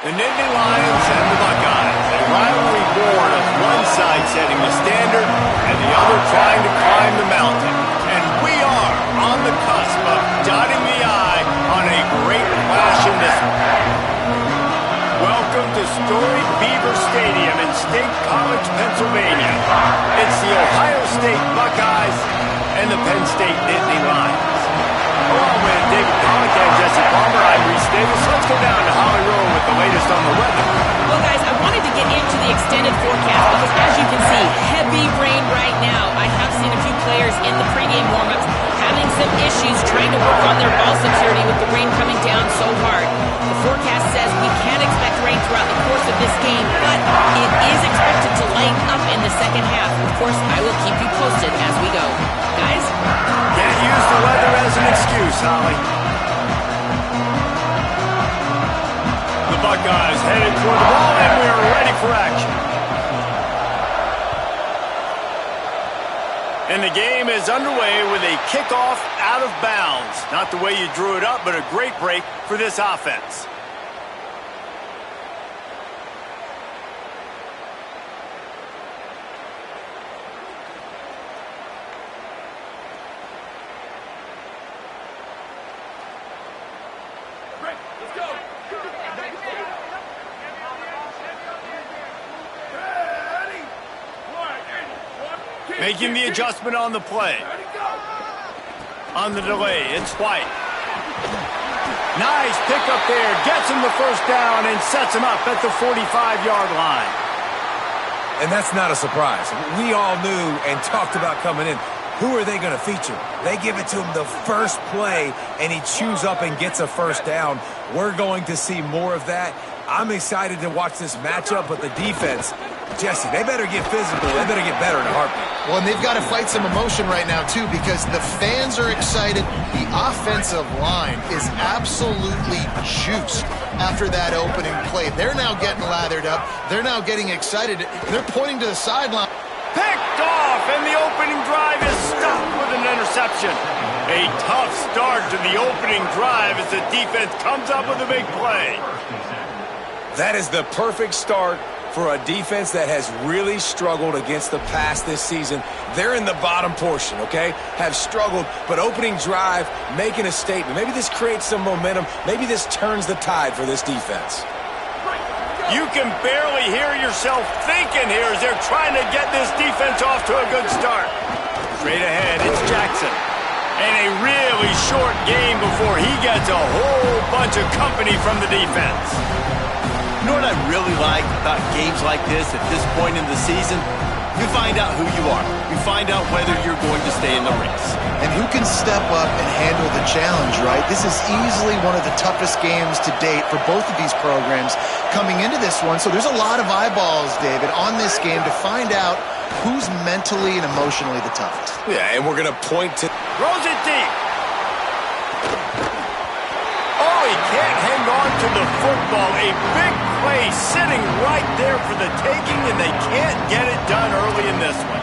The Nittany Lions and the Buckeyes. A rivalry born of one side setting the standard and the other trying to climb the mountain. And we are on the cusp of dotting the I on a great flash in this one. Welcome to storied Beaver Stadium in State College, Pennsylvania. It's the Ohio State Buckeyes and the Penn State Nittany Lions. Along with David Pollock and Jesse Palmer, I'm Reese Davis. Let's go down to Holly Rowe with the latest on the weather. Well, guys, I wanted to get into the extended forecast because, as you can see, heavy rain right now. I have seen a few players in the pregame warm-ups having some issues trying to work on their ball security with the rain coming down so hard. The forecast says we can expect rain throughout the course of this game, but it is expected to lighten up in the second half. Of course, I will keep you posted as we go. Guys? Can't use the weather as an excuse, Holly. The Buckeyes headed toward the ball, and we are ready for action. And the game is underway with a kickoff out of bounds. Not the way you drew it up, but a great break for this offense. Making the adjustment on the play. On the delay, it's White. Nice pickup there. Gets him the first down and sets him up at the 45-yard line. And that's not a surprise. We all knew and talked about coming in. Who are they going to feature? They give it to him the first play, and he chews up and gets a first down. We're going to see more of that. I'm excited to watch this matchup, but the defense, Jesse, they better get physical. They better get better in a heartbeat. Well, and they've got to fight some emotion right now, too, because the fans are excited. The offensive line is absolutely juiced after that opening play. They're now getting lathered up. They're now getting excited. They're pointing to the sideline. Picked off, and the opening drive is stopped with an interception. A tough start to the opening drive as the defense comes up with a big play. That is the perfect start for a defense that has really struggled against the pass this season. They're in the bottom portion, okay? Have struggled, but opening drive, making a statement. Maybe this creates some momentum. Maybe this turns the tide for this defense. You can barely hear yourself thinking here as they're trying to get this defense off to a good start. Straight ahead, it's Jackson. And a really short game before he gets a whole bunch of company from the defense. You know what I really like about games like this at this point in the season? You find out who you are. You find out whether you're going to stay in the race. And who can step up and handle the challenge, right? This is easily one of the toughest games to date for both of these programs coming into this one. So there's a lot of eyeballs, David, on this game to find out who's mentally and emotionally the toughest. Yeah, and we're going to point to... Throws it deep. Oh, he can't hang on to the football. A big play sitting right there for the taking, and they can't get it done early in this one.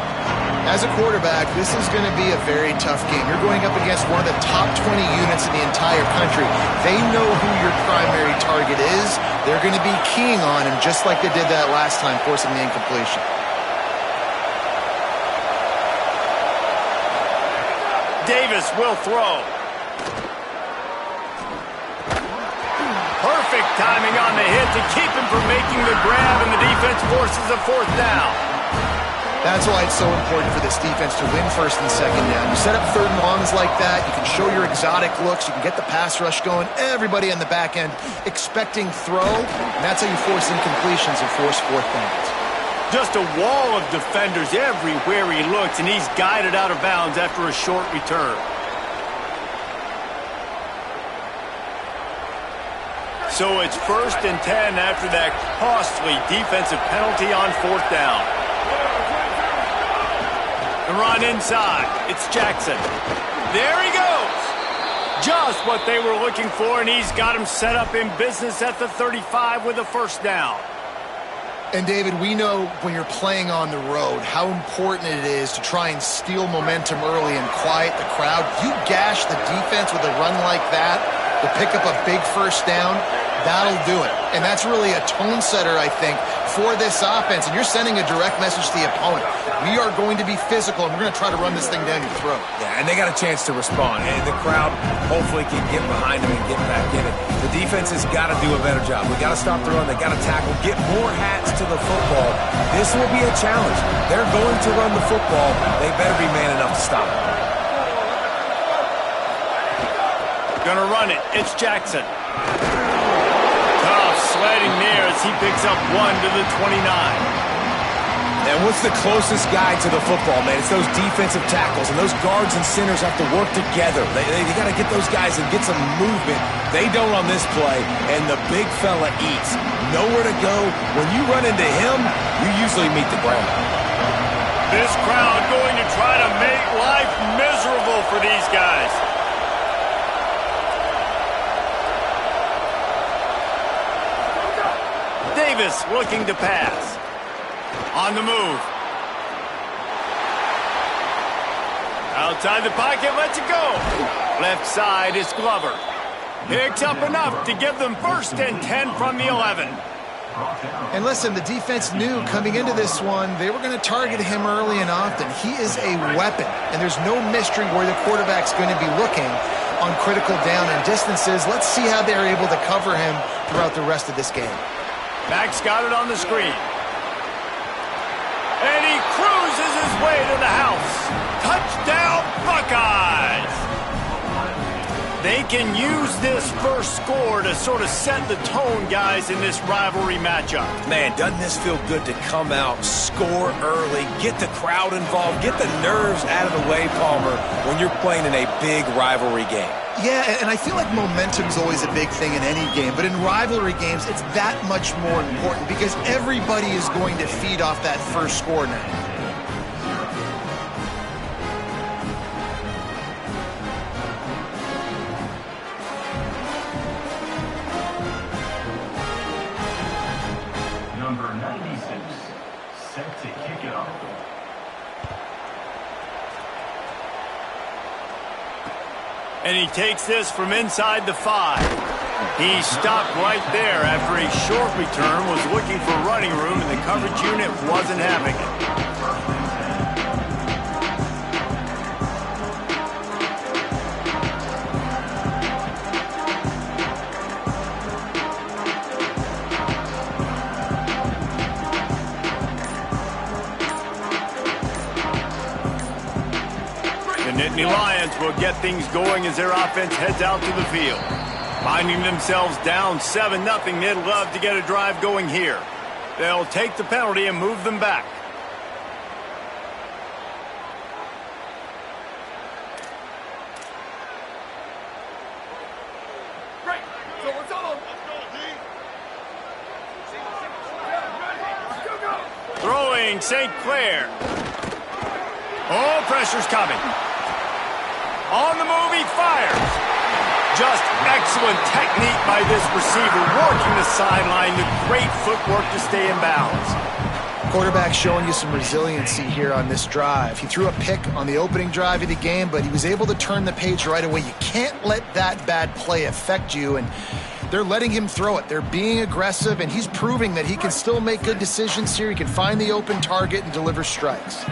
As a quarterback, this is going to be a very tough game. You're going up against one of the top 20 units in the entire country. They know who your primary target is. They're going to be keying on him just like they did that last time, forcing the incompletion. Davis will throw. Perfect timing on the hit to keep him from making the grab, and the defense forces a fourth down. That's why it's so important for this defense to win first and second down. You set up third and longs like that, you can show your exotic looks, you can get the pass rush going, everybody on the back end expecting throw, and that's how you force incompletions and force fourth downs. Just a wall of defenders everywhere he looks, and he's guided out of bounds after a short return. So it's 1st and 10 after that costly defensive penalty on fourth down. The run inside. It's Jackson. There he goes. Just what they were looking for, and he's got him set up in business at the 35 with a first down. And, David, we know when you're playing on the road how important it is to try and steal momentum early and quiet the crowd. You gash the defense with a run like that, to pick up a big first down, that'll do it. And that's really a tone setter, I think, for this offense. And you're sending a direct message to the opponent. We are going to be physical, and we're going to try to run this thing down your throat. Yeah, and they got a chance to respond. And the crowd hopefully can get behind them and get back in it. The defense has got to do a better job. We got to stop the run. They got to tackle, get more hats to the football. This will be a challenge. They're going to run the football. They better be man enough to stop it. Gonna run it. It's Jackson. Tough sledding there as he picks up 1 to the 29. And what's the closest guy to the football, man? It's those defensive tackles, and those guards and centers have to work together. They got to get those guys and get some movement. They don't on this play, and the big fella eats. Nowhere to go. When you run into him, you usually meet the ground. This crowd going to try to make life miserable for these guys. Davis looking to pass. On the move. Outside the pocket, lets it go. Left side is Glover. Picks up enough to give them 1st and 10 from the 11. And listen, the defense knew coming into this one, they were going to target him early and often. He is a weapon, and there's no mystery where the quarterback's going to be looking on critical down and distances. Let's see how they're able to cover him throughout the rest of this game. Max got it on the screen. And he cruises his way to the house. Touchdown, Buckeyes! They can use this first score to sort of set the tone, guys, in this rivalry matchup. Man, doesn't this feel good to come out, score early, get the crowd involved, get the nerves out of the way, Palmer, when you're playing in a big rivalry game? Yeah, and I feel like momentum's always a big thing in any game, but in rivalry games, it's that much more important because everybody is going to feed off that first score now. Number 96, set to kick it off. And he takes this from inside the 5. He stopped right there after a short return, was looking for running room, and the coverage unit wasn't having it. The Nittany Lions will get things going as their offense heads out to the field. Finding themselves down 7-0, they'd love to get a drive going here. They'll take the penalty and move them back. Throwing St. Clair. Oh, pressure's coming. On the move, he fires. Just excellent technique by this receiver, working the sideline, the great footwork to stay in bounds. Quarterback showing you some resiliency here on this drive. He threw a pick on the opening drive of the game, but he was able to turn the page right away. You can't let that bad play affect you, and they're letting him throw it. They're being aggressive, and he's proving that he can still make good decisions here. He can find the open target and deliver strikes.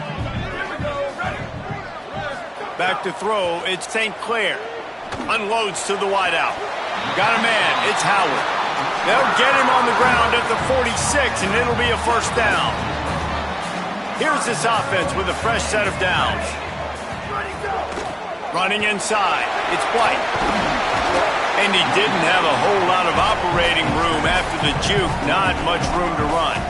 Back to throw, it's St. Clair. Unloads to the wideout. Got a man, it's Howard. They'll get him on the ground at the 46, and it'll be a 1st down. Here's this offense with a fresh set of downs. Running inside, it's White. And he didn't have a whole lot of operating room after the juke. Not much room to run.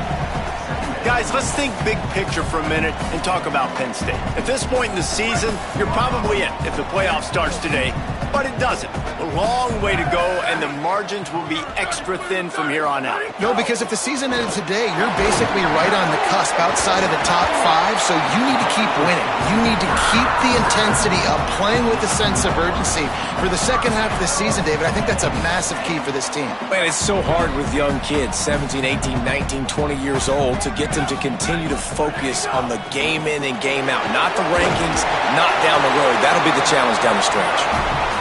Guys, let's think big picture for a minute and talk about Penn State. At this point in the season, you're probably in if the playoff starts today, but it doesn't. A long way to go, and the margins will be extra thin from here on out. No, because if the season ended today, you're basically right on the cusp outside of the top 5, so you need to keep winning. You need to keep the intensity up, playing with a sense of urgency. For the second half of the season, David, I think that's a massive key for this team. Man, it's so hard with young kids, 17, 18, 19, 20 years old, to get them to continue to focus on the game in and game out. Not the rankings, not down the road. That'll be the challenge down the stretch.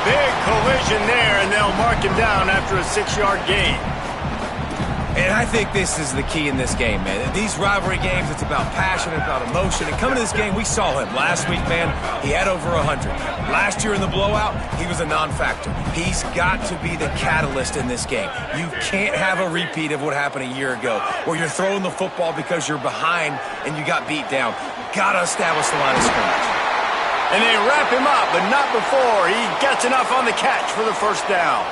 Big collision there, and they'll mark him down after a 6-yard gain. And I think this is the key in this game, man. These rivalry games, it's about passion, it's about emotion. And coming to this game, we saw him last week, man. He had over 100. Last year in the blowout, he was a non-factor. He's got to be the catalyst in this game. You can't have a repeat of what happened a year ago, where you're throwing the football because you're behind and you got beat down. Got to establish the line of scrimmage. And they wrap him up, but not before he gets enough on the catch for the first down.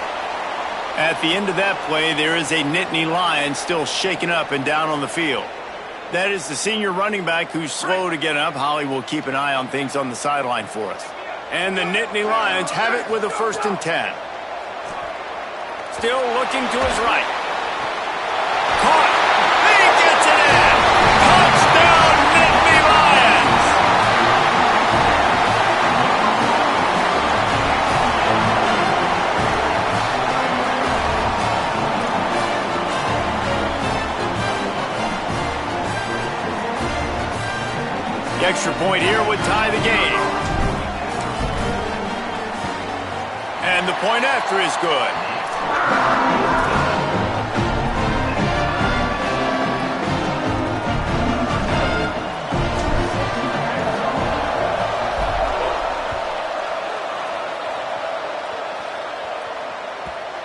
At the end of that play, there is a Nittany Lion still shaking up and down on the field. That is the senior running back who's slow to get up. Holly will keep an eye on things on the sideline for us. And the Nittany Lions have it with a 1st and 10. Still looking to his right. Caught. He gets it in. Touchdown, Nittany Lions. The extra point here would tie the game. And the point after is good.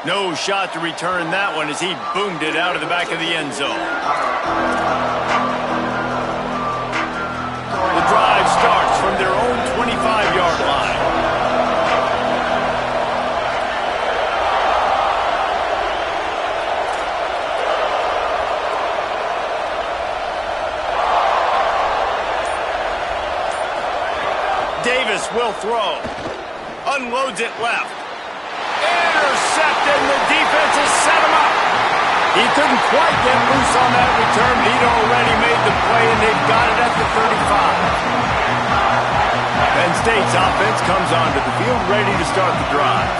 No shot to return that one as he boomed it out of the back of the end zone. The drive starts from their own 25-yard line. Davis will throw. Unloads it left. Intercepted, and the defense has set him up. He couldn't quite get loose on that return, but he'd already made the play, and they've got it at the 35. Penn State's offense comes onto the field, ready to start the drive.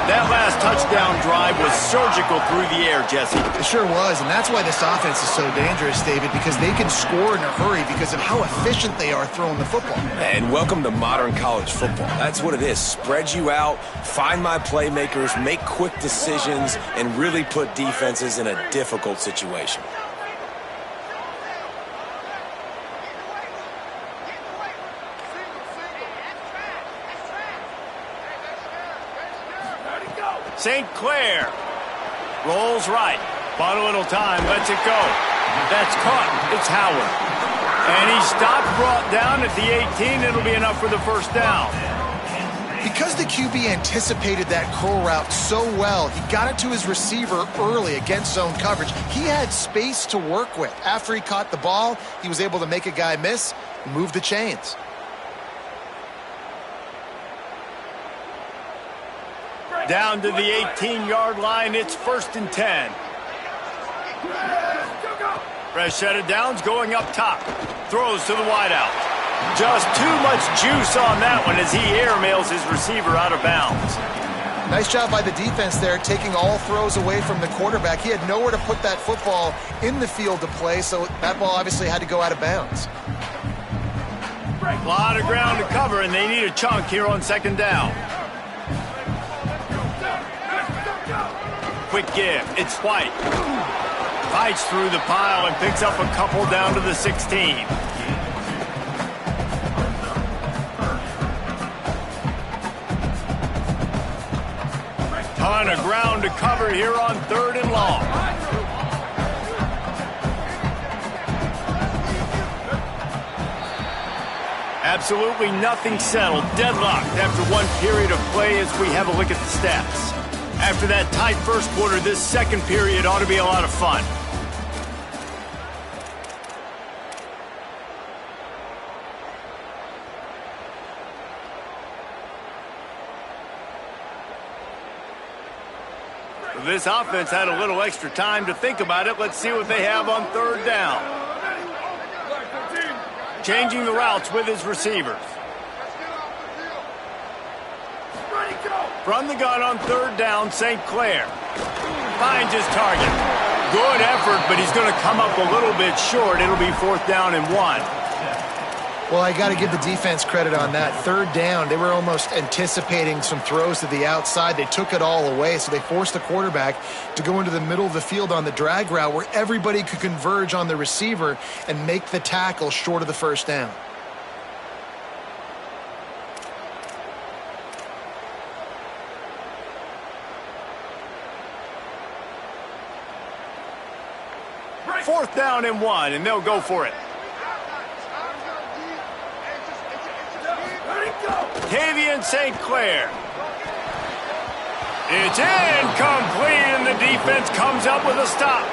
That last touchdown drive was surgical through the air, Jesse. It sure was, and that's why this offense is so dangerous, David, because they can score in a hurry because of how efficient they are throwing the football. And welcome to modern college football. That's what it is. Spread you out, find my playmakers, make quick decisions, and really put defenses in a difficult situation. St. Clair rolls right. Bought a little time, lets it go. That's caught. It's Howard. And he stopped, brought down at the 18. It'll be enough for the first down. Because the QB anticipated that curl route so well, he got it to his receiver early against zone coverage. He had space to work with. After he caught the ball, he was able to make a guy miss, move the chains. Down to the 18-yard line, it's 1st and 10. Fresh set of downs going up top. Throws to the wideout. Just too much juice on that one as he airmails his receiver out of bounds. Nice job by the defense there, taking all throws away from the quarterback. He had nowhere to put that football in the field to play, so that ball obviously had to go out of bounds. A lot of ground to cover, and they need a chunk here on 2nd down. Quick give. It's White. Fights through the pile and picks up a couple down to the 16. Ton of ground to cover here on 3rd and long. Absolutely nothing settled. Deadlocked after one period of play as we have a look at the stats. After that tight first quarter, this second period ought to be a lot of fun. This offense had a little extra time to think about it. Let's see what they have on 3rd down. Changing the routes with his receivers. From the gun on 3rd down, St. Clair finds his target. Good effort, but he's going to come up a little bit short. It'll be 4th down and 1. Well, I got to give the defense credit on that. Third down, they were almost anticipating some throws to the outside. They took it all away, so they forced the quarterback to go into the middle of the field on the drag route where everybody could converge on the receiver and make the tackle short of the first down. Fourth down and 1, and they'll go for it. Tavian St. Clair. It's incomplete, and the defense comes up with a stop.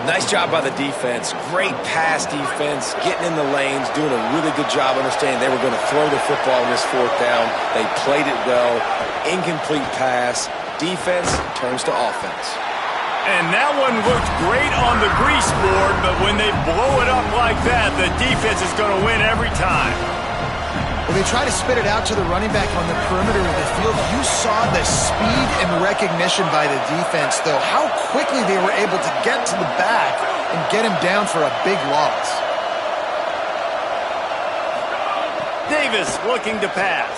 Nice job by the defense. Great pass defense, getting in the lanes, doing a really good job understanding they were going to throw the football on this fourth down. They played it well. Incomplete pass. Defense turns to offense. And that one looked great on the grease board, but when they blow it up like that, the defense is going to win every time. Well, they try to spit it out to the running back on the perimeter of the field. You saw the speed and recognition by the defense, though. How quickly they were able to get to the back and get him down for a big loss. Davis looking to pass.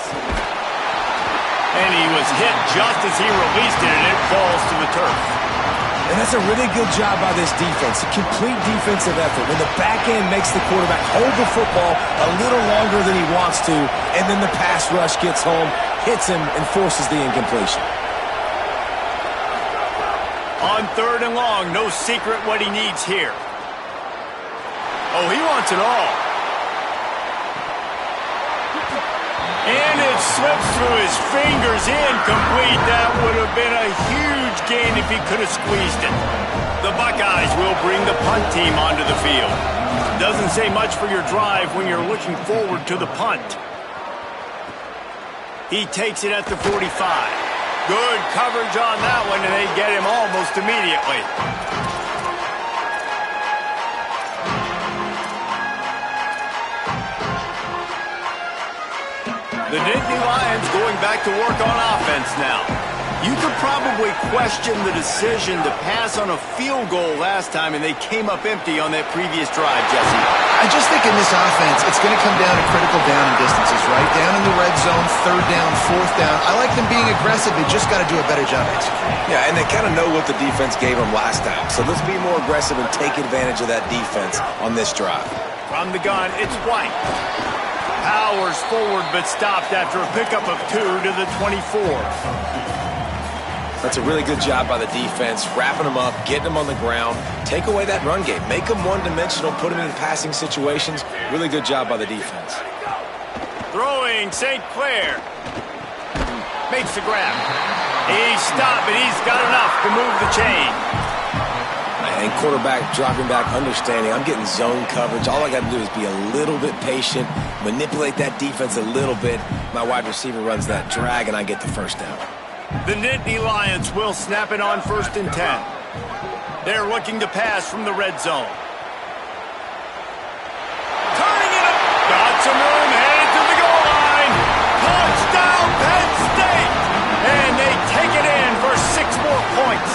And he was hit just as he released it, and it falls to the turf. And that's a really good job by this defense. A complete defensive effort. When the back end makes the quarterback hold the football a little longer than he wants to, and then the pass rush gets home, hits him, and forces the incompletion. On third and long, no secret what he needs here. Oh, he wants it all. And it slips through his fingers, incomplete. That would have been a huge gain if he could have squeezed it. The Buckeyes will bring the punt team onto the field. Doesn't say much for your drive when you're looking forward to the punt. He takes it at the 45. Good coverage on that one, and they get him almost immediately. The Nittany Lions going back to work on offense now. You could probably question the decision to pass on a field goal last time, and they came up empty on that previous drive, Jesse. I just think in this offense, it's going to come down to critical down and distances, right? Down in the red zone, third down, fourth down. I like them being aggressive. They just got to do a better job executing. Yeah, and they kind of know what the defense gave them last time. So let's be more aggressive and take advantage of that defense on this drive. From the gun, it's White. Powers forward, but stopped after a pickup of 2 to the 24. That's a really good job by the defense, wrapping them up, getting them on the ground, take away that run game, make them one-dimensional, put them in passing situations. Really good job by the defense. Throwing St. Clair. Makes the grab. He's stopped, but he's got enough to move the chain. And quarterback dropping back, understanding I'm getting zone coverage. All I got to do is be a little bit patient, manipulate that defense a little bit. My wide receiver runs that drag, and I get the first down. The Nittany Lions will snap it on 1st and 10. They're looking to pass from the red zone. Turning it up. Got some room, headed to the goal line. Touchdown, Penn State! And they take it in for 6 more points.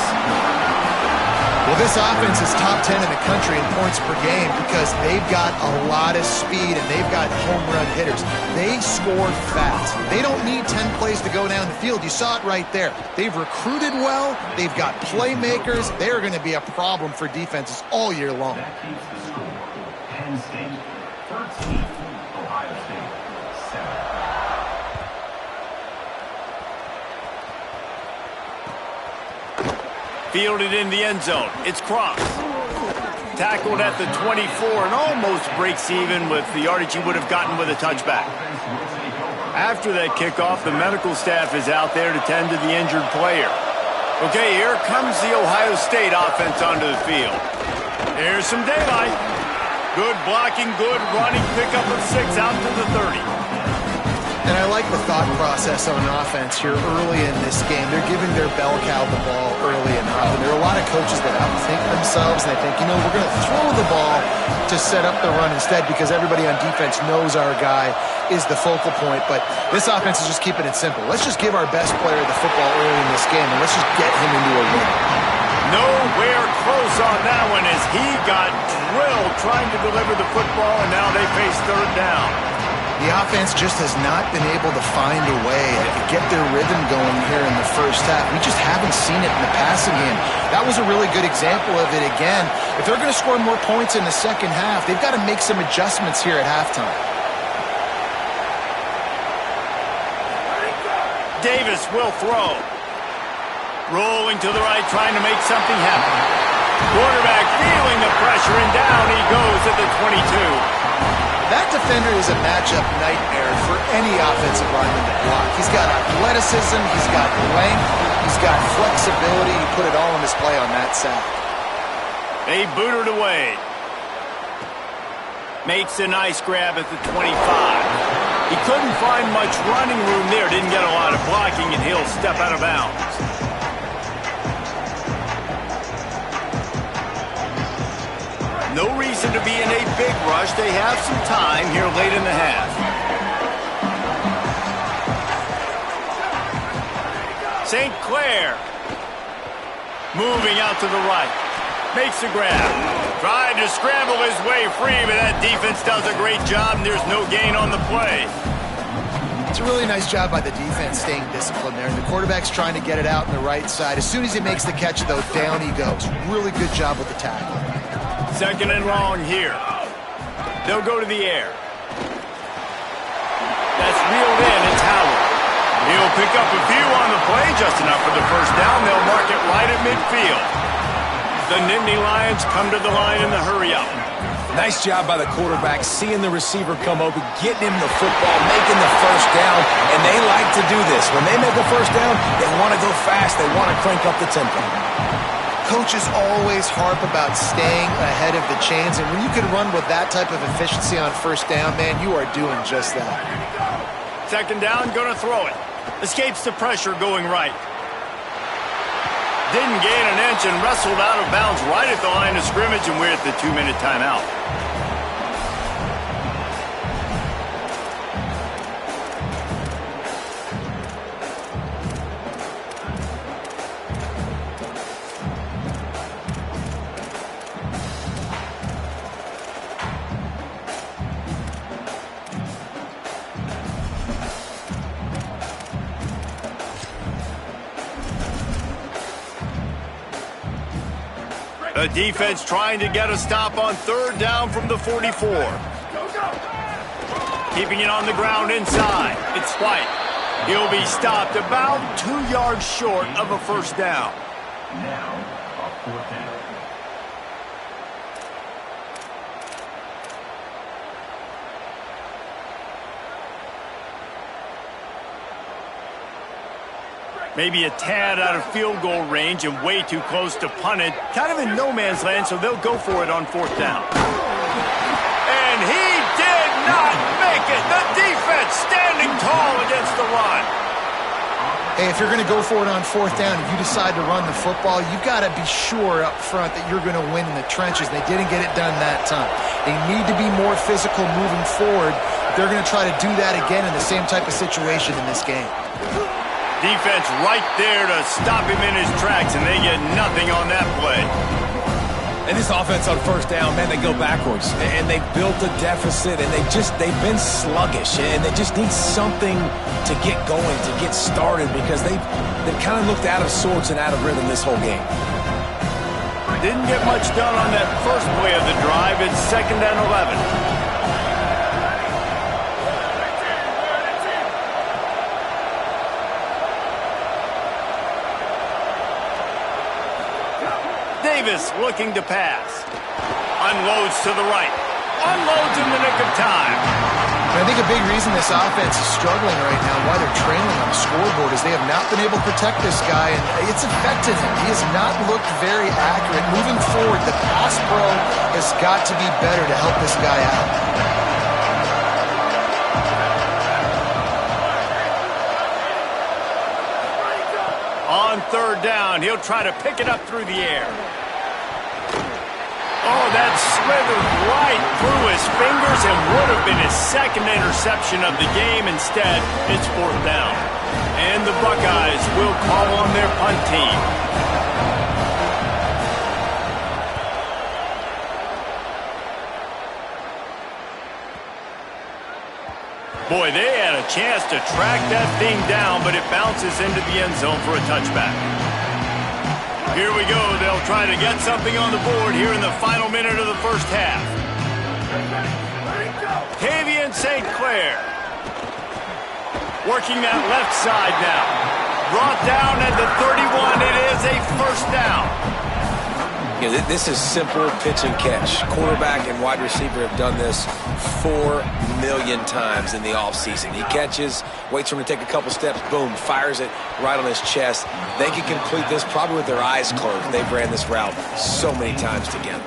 Well, this offense is top 10 in the country in points per game because they've got a lot of speed and they've got home run hitters. They score fast. They don't need 10 plays to go down the field. You saw it right there. They've recruited well. They've got playmakers. They're going to be a problem for defenses all year long. That keeps the score. Penn State 13, Ohio State 7. Fielded in the end zone. It's Cross. Tackled at the 24 and almost breaks even with the yardage he would have gotten with a touchback. After that kickoff, the medical staff is out there to tend to the injured player. Okay, here comes the Ohio State offense onto the field. Here's some daylight. Good blocking, good running, pickup of 6 out to the 30. And I like the thought process on offense here early in this game. They're giving their bell cow the ball early enough. And there are a lot of coaches that outthink themselves. And they think, we're going to throw the ball to set up the run instead because everybody on defense knows our guy is the focal point. But this offense is just keeping it simple. Let's just give our best player the football early in this game, and let's just get him into a rhythm. Nowhere close on that one as he got drilled trying to deliver the football, and now they face third down. The offense just has not been able to find a way to get their rhythm going here in the first half. We just haven't seen it in the passing game. That was a really good example of it again. If they're going to score more points in the second half, they've got to make some adjustments here at halftime. Davis will throw. Rolling to the right, trying to make something happen. Quarterback feeling the pressure, and down he goes at the 22. That defender is a matchup nightmare for any offensive lineman to block. He's got athleticism, he's got length, he's got flexibility. He put it all on display on that sack. They boot it away. Makes a nice grab at the 25. He couldn't find much running room there, didn't get a lot of blocking, and he'll step out of bounds. No reason to be in a big rush. They have some time here late in the half. St. Clair moving out to the right. Makes a grab. Tried to scramble his way free, but that defense does a great job, and there's no gain on the play. It's a really nice job by the defense staying disciplined there. The quarterback's trying to get it out on the right side. As soon as he makes the catch, though, down he goes. Really good job with the tackle. Second and long here. They'll go to the air. That's reeled in. It's Howard. He'll pick up a few on the play, just enough for the first down. They'll mark it right at midfield. The Nittany Lions come to the line in the hurry-up. Nice job by the quarterback, seeing the receiver come open, getting him the football, making the first down, and they like to do this. When they make a first down, they want to go fast. They want to crank up the tempo. Coaches always harp about staying ahead of the chains, and when you can run with that type of efficiency on first down, man, you are doing just that. Second down, going to throw it. Escapes the pressure going right. Didn't gain an inch and wrestled out of bounds right at the line of scrimmage, and we're at the 2-minute timeout. The defense trying to get a stop on third down from the 44. Keeping it on the ground inside. It's White. He'll be stopped about 2 yards short of a first down. Now, a fourth down. Maybe a tad out of field goal range and way too close to punt it. Kind of in no man's land, so they'll go for it on fourth down. And he did not make it. The defense standing tall against the run. Hey, if you're going to go for it on fourth down and you decide to run the football, you've got to be sure up front that you're going to win in the trenches. They didn't get it done that time. They need to be more physical moving forward. They're going to try to do that again in the same type of situation in this game. Defense right there to stop him in his tracks, and they get nothing on that play. And this offense on first down, man, they go backwards. And they built a deficit, and they've been sluggish. And they just need something to get going, to get started, because they've kind of looked out of sorts and out of rhythm this whole game. Didn't get much done on that first play of the drive. It's second and 11. Davis looking to pass. Unloads to the right. Unloads in the nick of time. And I think a big reason this offense is struggling right now, why they're trailing on the scoreboard, is they have not been able to protect this guy, and it's affected him. He has not looked very accurate. Moving forward, the pass pro has got to be better to help this guy out. On third down, he'll try to pick it up through the air. Oh, that slithered right through his fingers and would have been his second interception of the game. Instead, it's fourth down. And the Buckeyes will call on their punt team. Boy, they had a chance to track that thing down, but it bounces into the end zone for a touchback. Here we go. They'll try to get something on the board here in the final minute of the first half. Tavian St. Clair working that left side now. Brought down at the 31. It is a first down. Yeah, this is simple pitch and catch. Quarterback and wide receiver have done this 4 million times in the offseason. He catches, waits for him to take a couple steps, boom, fires it right on his chest. They can complete this probably with their eyes closed. They've ran this route so many times together.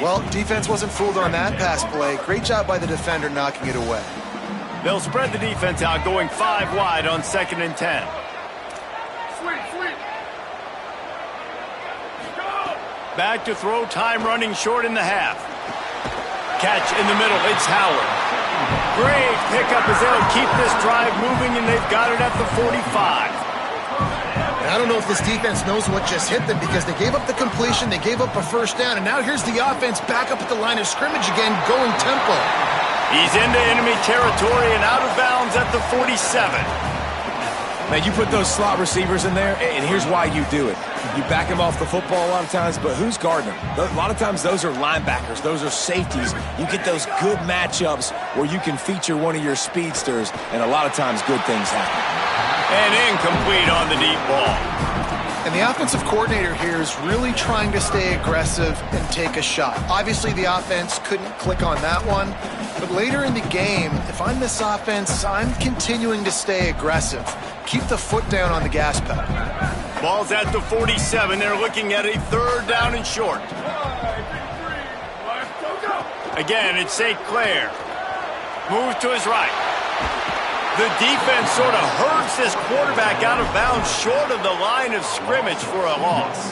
Well, defense wasn't fooled on that pass play. Great job by the defender knocking it away. They'll spread the defense out, going 5 wide on 2nd and 10. Back to throw, time running short in the half. Catch in the middle, it's Howard. Great pickup as they'll keep this drive moving, and they've got it at the 45. And I don't know if this defense knows what just hit them because they gave up the completion, they gave up a first down, and now here's the offense back up at the line of scrimmage again, going tempo. He's into enemy territory and out of bounds at the 47. Man, you put those slot receivers in there, and here's why you do it. You back them off the football a lot of times, but who's guarding them? A lot of times those are linebackers. Those are safeties. You get those good matchups where you can feature one of your speedsters, and a lot of times good things happen. And incomplete on the deep ball. And the offensive coordinator here is really trying to stay aggressive and take a shot. Obviously, the offense couldn't click on that one. But later in the game, if I'm this offense, I'm continuing to stay aggressive. Keep the foot down on the gas pedal. Ball's at the 47. They're looking at a 3rd down and short. Again, it's St. Clair. Moves to his right. The defense sort of hurts this quarterback out of bounds short of the line of scrimmage for a loss.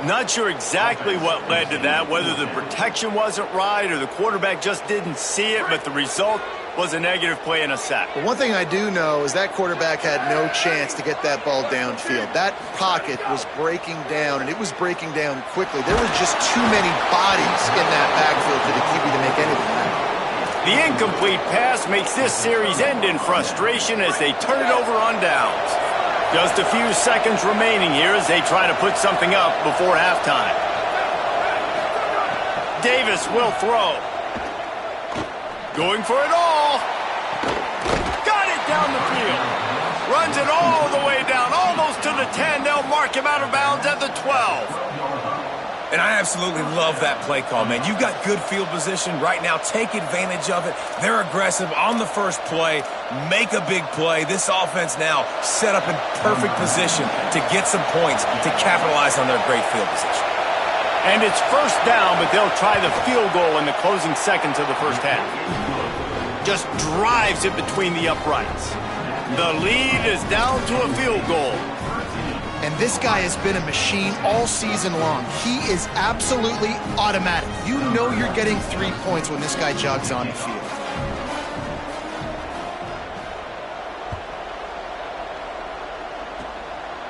Not sure exactly what led to that, whether the protection wasn't right or the quarterback just didn't see it, but the result was a negative play and a sack. But one thing I do know is that quarterback had no chance to get that ball downfield. That pocket was breaking down, and it was breaking down quickly. There were just too many bodies in that backfield for the QB to make anything happen. The incomplete pass makes this series end in frustration as they turn it over on downs. Just a few seconds remaining here as they try to put something up before halftime. Davis will throw. Going for it all. Got it down the field. Runs it all the way down, almost to the 10. They'll mark him out of bounds at the 12. And I absolutely love that play call, man. You've got good field position right now. Take advantage of it. They're aggressive on the first play. Make a big play. This offense now set up in perfect position to get some points to capitalize on their great field position. And it's first down, but they'll try the field goal in the closing seconds of the first half. Just drives it between the uprights. The lead is down to a field goal. And this guy has been a machine all season long. He is absolutely automatic. You know you're getting 3 points when this guy jogs on the field.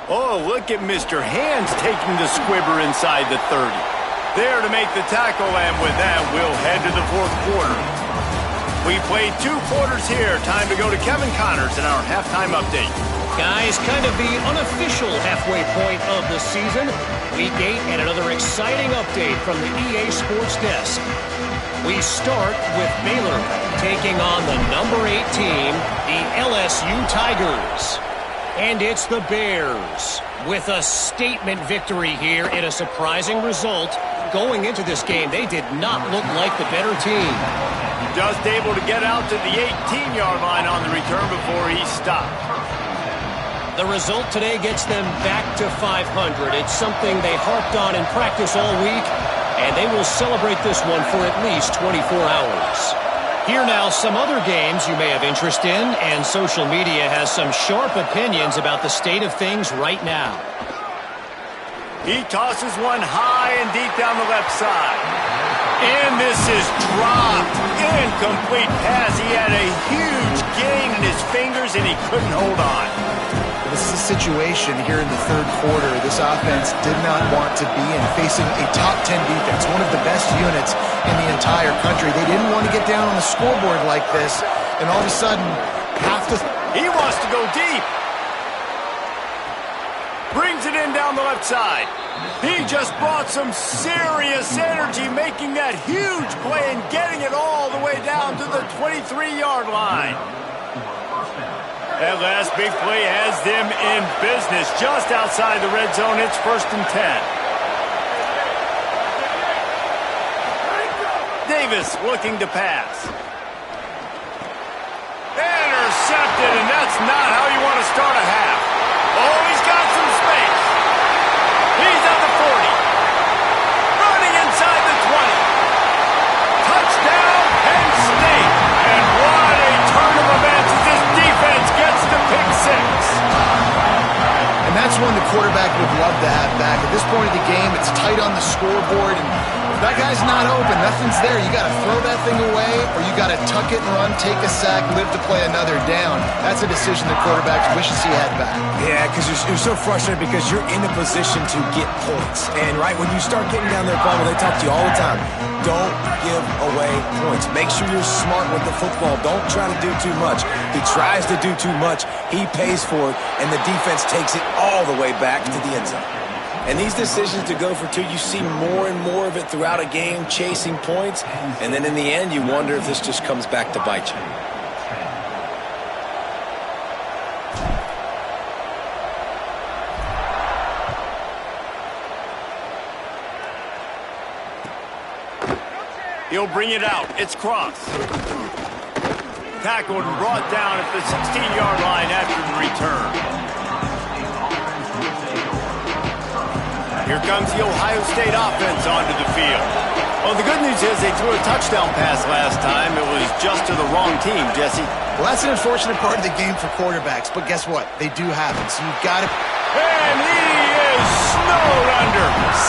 Oh, look at Mr. Hands taking the squibber inside the 30. There to make the tackle, and with that, we'll head to the 4th quarter. We played 2 quarters here. Time to go to Kevin Connors in our halftime update. Guys, kind of the unofficial halfway point of the season. Week 8 and another exciting update from the EA Sports Desk. We start with Baylor taking on the number 8 team, the LSU Tigers. And it's the Bears with a statement victory here in a surprising result. Going into this game, they did not look like the better team. Just able to get out to the 18-yard line on the return before he stopped. The result today gets them back to 500. It's something they harped on in practice all week, and they will celebrate this one for at least 24 hours. Here now, some other games you may have interest in, and social media has some sharp opinions about the state of things right now. He tosses one high and deep down the left side. And this is dropped. Incomplete pass. He had a huge gain in his fingers, and he couldn't hold on. This is a situation here in the 3rd quarter this offense did not want to be in, facing a top 10 defense, one of the best units in the entire country. They didn't want to get down on the scoreboard like this, and all of a sudden have to... He wants to go deep. Brings it in down the left side. He just brought some serious energy, making that huge play and getting it all the way down to the 23-yard line. That last big play has them in business just outside the red zone. It's 1st and 10. Davis looking to pass. Intercepted, and that's not how you want to start a half. Oh, he's got some space. He's at the 40. Running inside the 20. Touchdown, Penn State. And what a turn of events as this defense gets the pick six. And that's one the quarterback would love to have back. At this point of the game, it's tight on the scoreboard, and if that guy's not open, nothing's there. You got to throw that thing away, or you got to tuck it and run, take a sack, live to play another down. That's a decision the quarterback wishes he had back. Yeah, because you're so frustrated because you're in a position to get points. And, right, when you start getting down there, Paul, they talk to you all the time. Don't give away points. Make sure you're smart with the football. Don't try to do too much. He tries to do too much. He pays for it, and the defense takes it all the way back to the end zone. And these decisions to go for two, you see more and more of it throughout a game, chasing points. And then in the end, you wonder if this just comes back to bite you. He'll bring it out. It's Cross. Tackled and brought down at the 16-yard line after the return. Here comes the Ohio State offense onto the field. Well, the good news is they threw a touchdown pass last time. It was just to the wrong team, Jesse. Well, that's an unfortunate part of the game for quarterbacks, but guess what? They do happen, so you've got to... And he is snowed under.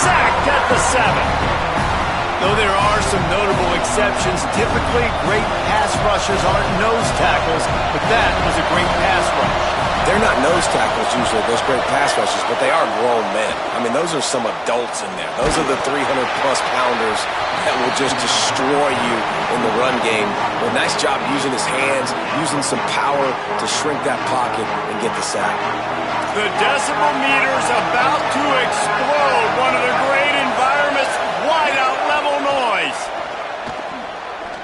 Sacked at the 7. Though there are some notable exceptions, typically great pass rushers aren't nose tackles, but that was a great pass rush. They're not nose tackles usually, those great pass rushes, but they are grown men. I mean, those are some adults in there. Those are the 300-plus pounders that will just destroy you in the run game. Well, nice job using his hands, using some power to shrink that pocket and get the sack. The decibel meter's about to explode. One of the great environments, wide out level noise.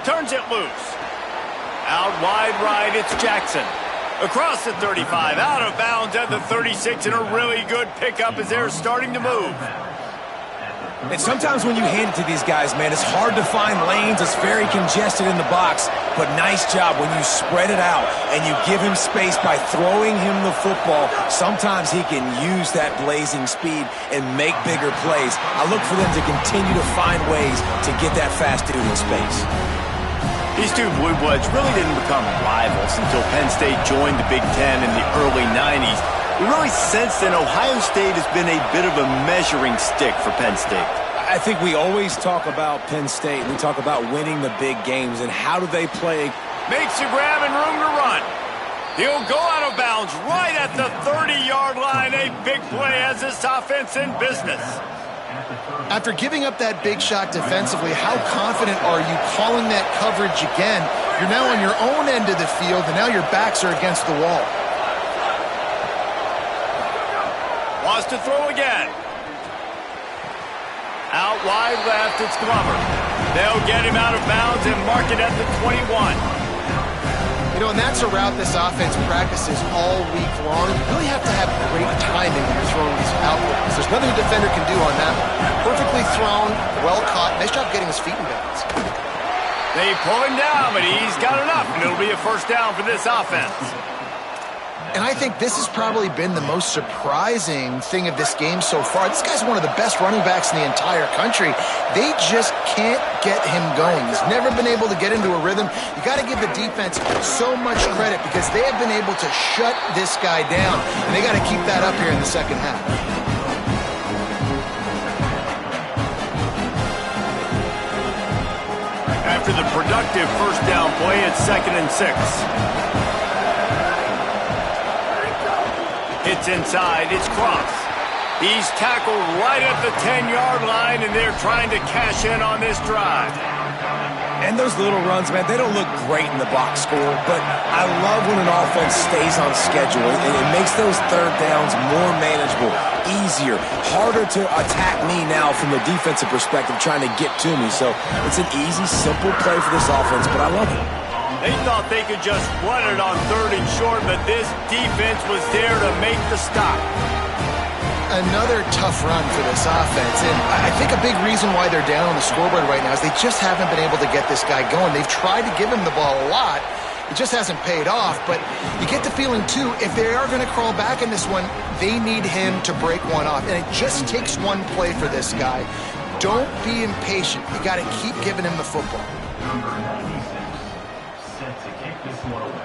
Turns it loose. Out wide right, it's Jackson. Across the 35, out of bounds at the 36, and a really good pickup as they're starting to move. And sometimes when you hand it to these guys, man, it's hard to find lanes. It's very congested in the box. But nice job when you spread it out and you give him space by throwing him the football. Sometimes he can use that blazing speed and make bigger plays. I look for them to continue to find ways to get that fast dude in space. These two Blue Bloods really didn't become rivals until Penn State joined the Big Ten in the early 90s. We really sense that Ohio State has been a bit of a measuring stick for Penn State. I think we always talk about Penn State. We talk about winning the big games and how do they play. Makes a grab and room to run. He'll go out of bounds right at the 30-yard line. A big play as this offense in business. After giving up that big shot defensively, how confident are you calling that coverage again? You're now on your own end of the field, and now your backs are against the wall. Wants to throw again. Out wide left, it's Glover. They'll get him out of bounds and mark it at the 21. You know, and that's a route this offense practices all week long. You really have to have great timing when you're throwing these outwards. There's nothing a defender can do on that. Perfectly thrown, well caught. Nice job getting his feet in bounds. They pull him down, but he's got enough, and it'll be a first down for this offense. And I think this has probably been the most surprising thing of this game so far. This guy's one of the best running backs in the entire country. They just can't get him going. He's never been able to get into a rhythm. You got to give the defense so much credit because they have been able to shut this guy down. And they got to keep that up here in the second half. After the productive first down play, it's 2nd and 6. It's inside, it's Cross. He's tackled right at the 10-yard line, and they're trying to cash in on this drive. And those little runs, man, they don't look great in the box score, but I love when an offense stays on schedule, and it makes those third downs more manageable, easier, harder to attack me now from the defensive perspective trying to get to me. So it's an easy, simple play for this offense, but I love it. They thought they could just run it on 3rd and short, but this defense was there to make the stop. Another tough run for this offense, and I think a big reason why they're down on the scoreboard right now is they just haven't been able to get this guy going. They've tried to give him the ball a lot. It just hasn't paid off, but you get the feeling, too, if they are going to crawl back in this one, they need him to break one off, and it just takes one play for this guy. Don't be impatient. You got to keep giving him the football. Number 96, set to kick this one away.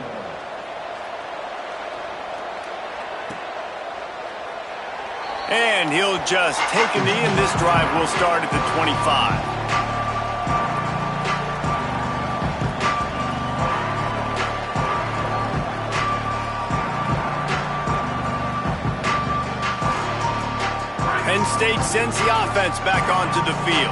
And he'll just take a knee, and this drive will start at the 25. Penn State sends the offense back onto the field.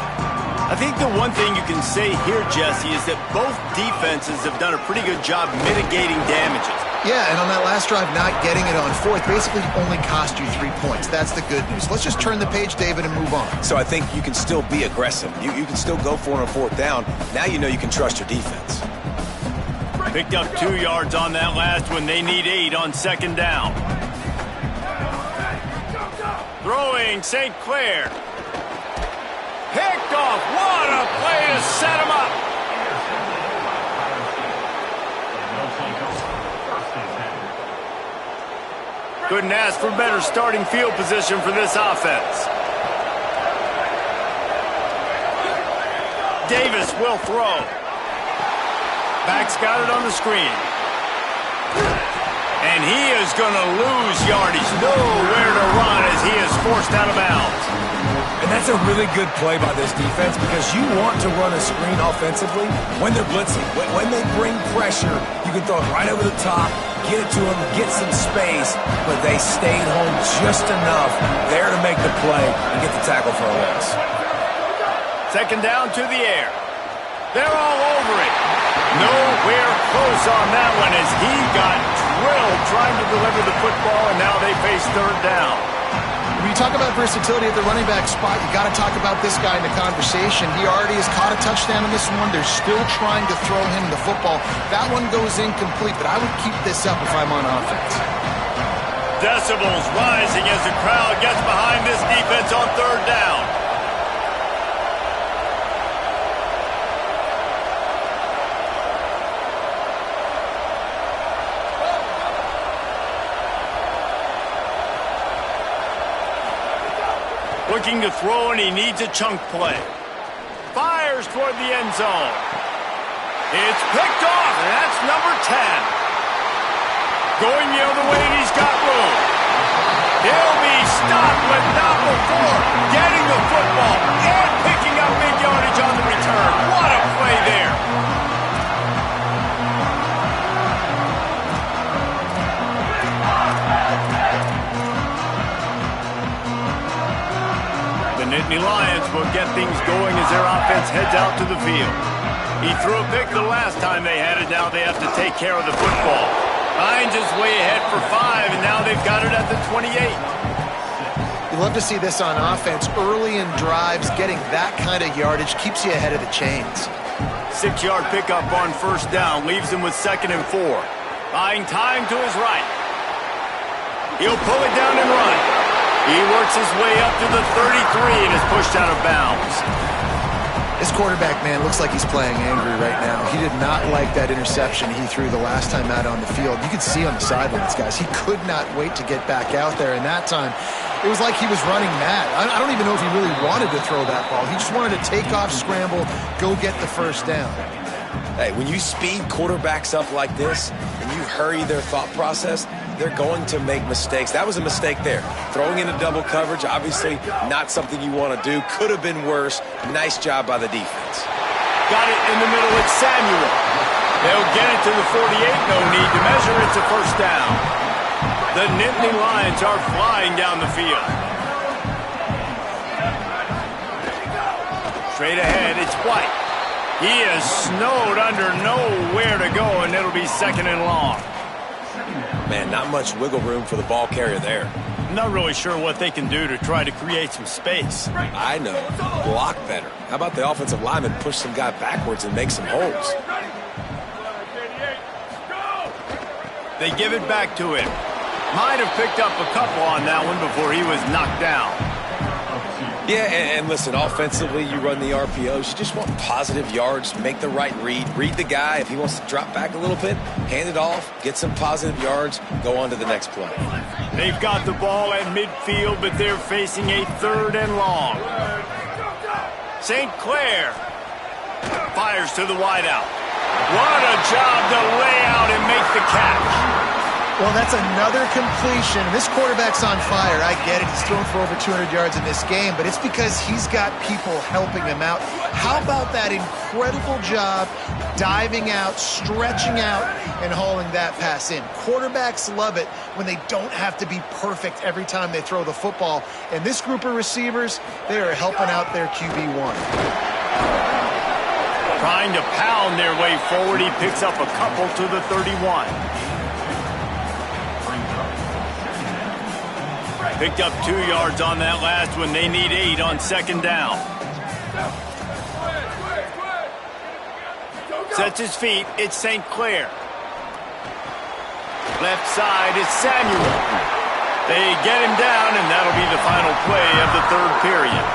I think the one thing you can say here, Jesse, is that both defenses have done a pretty good job mitigating damages. Yeah, and on that last drive, not getting it on 4th basically only cost you 3 points. That's the good news. Let's just turn the page, David, and move on. So I think you can still be aggressive. You can still go for it on 4th down. Now you know you can trust your defense. Picked up 2 yards on that last one. They need 8 on 2nd down. Throwing St. Clair. Picked off. What a play to set him up. Couldn't ask for better starting field position for this offense. Davis will throw. Back's got it on the screen. And he is going to lose yardage. Nowhere to run as he is forced out of bounds. And that's a really good play by this defense because you want to run a screen offensively when they're blitzing. When they bring pressure, you can throw it right over the top, get it to them, get some space, but they stayed home just enough there to make the play and get the tackle for a loss. 2nd down to the air. They're all over it. Nowhere close on that one as he got drilled trying to deliver the football, and now they face 3rd down. When you talk about versatility at the running back spot, you got to talk about this guy in the conversation. He already has caught a touchdown in this one. They're still trying to throw him the football. That one goes incomplete, but I would keep this up if I'm on offense. Decibels rising as the crowd gets behind this defense on 3rd down. Looking to throw, and he needs a chunk play. Fires toward the end zone. It's picked off, and that's number 10. Going the other way, and he's got room. He'll be stopped, but not before getting the football and picking up big yardage on the return. What a play there. The Nittany Lions will get things going as their offense heads out to the field. He threw a pick the last time they had it. Now they have to take care of the football. Hines is way ahead for 5, and now they've got it at the 28. You love to see this on offense. Early in drives, getting that kind of yardage keeps you ahead of the chains. 6-yard pickup on 1st down leaves him with 2nd and 4. Buying time to his right. He'll pull it down and run. He works his way up to the 33 and is pushed out of bounds. This quarterback, man, looks like he's playing angry right now. He did not like that interception he threw the last time out on the field. You could see on the sidelines, guys, he could not wait to get back out there. And that time, it was like he was running mad. I don't even know if he really wanted to throw that ball. He just wanted to take off, scramble, go get the 1st down. Hey, when you speed quarterbacks up like this and you hurry their thought process, they're going to make mistakes. That was a mistake there. Throwing into double coverage, obviously not something you want to do. Could have been worse. Nice job by the defense. Got it in the middle. It's Samuel. They'll get it to the 48. No need to measure. It's a 1st down. The Nittany Lions are flying down the field. Straight ahead, it's White. He is snowed under nowhere to go, and it'll be 2nd and long. Man, not much wiggle room for the ball carrier there. Not really sure what they can do to try to create some space. I know. Block better. How about the offensive lineman push some guy backwards and make some holes? They give it back to him. Might have picked up a couple on that one before he was knocked down. Yeah, and listen, offensively, you run the RPOs. You just want positive yards, make the right read the guy. If he wants to drop back a little bit, hand it off, get some positive yards, go on to the next play. They've got the ball at midfield, but they're facing a 3rd and long. St. Clair fires to the wideout. What a job to lay out and make the catch. Well, that's another completion. This quarterback's on fire. I get it. He's thrown for over 200 yards in this game, but it's because he's got people helping him out. How about that incredible job diving out, stretching out, and hauling that pass in? Quarterbacks love it when they don't have to be perfect every time they throw the football. And this group of receivers, they are helping out their QB1. Trying to pound their way forward, he picks up a couple to the 31. Picked up 2 yards on that last one. They need 8 on 2nd down. Sets his feet. It's St. Clair. Left side is Samuel. They get him down, and that'll be the final play of the 3rd period.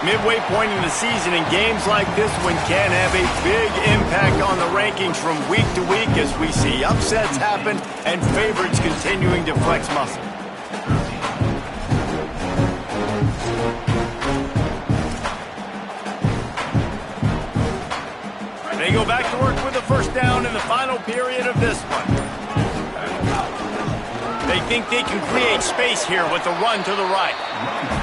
Midway point in the season, and games like this one can have a big impact on the rankings from week to week as we see upsets happen and favorites continuing to flex muscle. They go back to work with a 1st down in the final period of this one. They think they can create space here with a run to the right.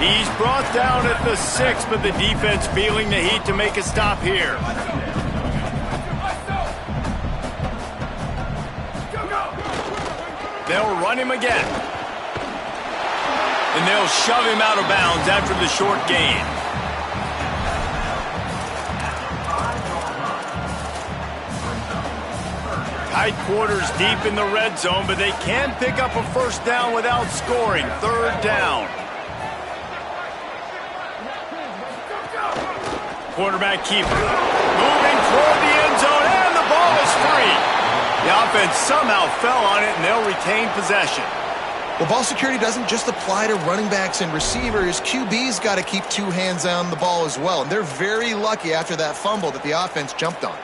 He's brought down at the 6, but the defense feeling the heat to make a stop here. They'll run him again. And they'll shove him out of bounds after the short gain. Tight quarters deep in the red zone, but they can pick up a 1st down without scoring. 3rd down. Quarterback keeper. Moving toward the end zone, and the ball is free. The offense somehow fell on it, and they'll retain possession. Well, ball security doesn't just apply to running backs and receivers. QB's got to keep 2 hands on the ball as well. And they're very lucky after that fumble that the offense jumped on.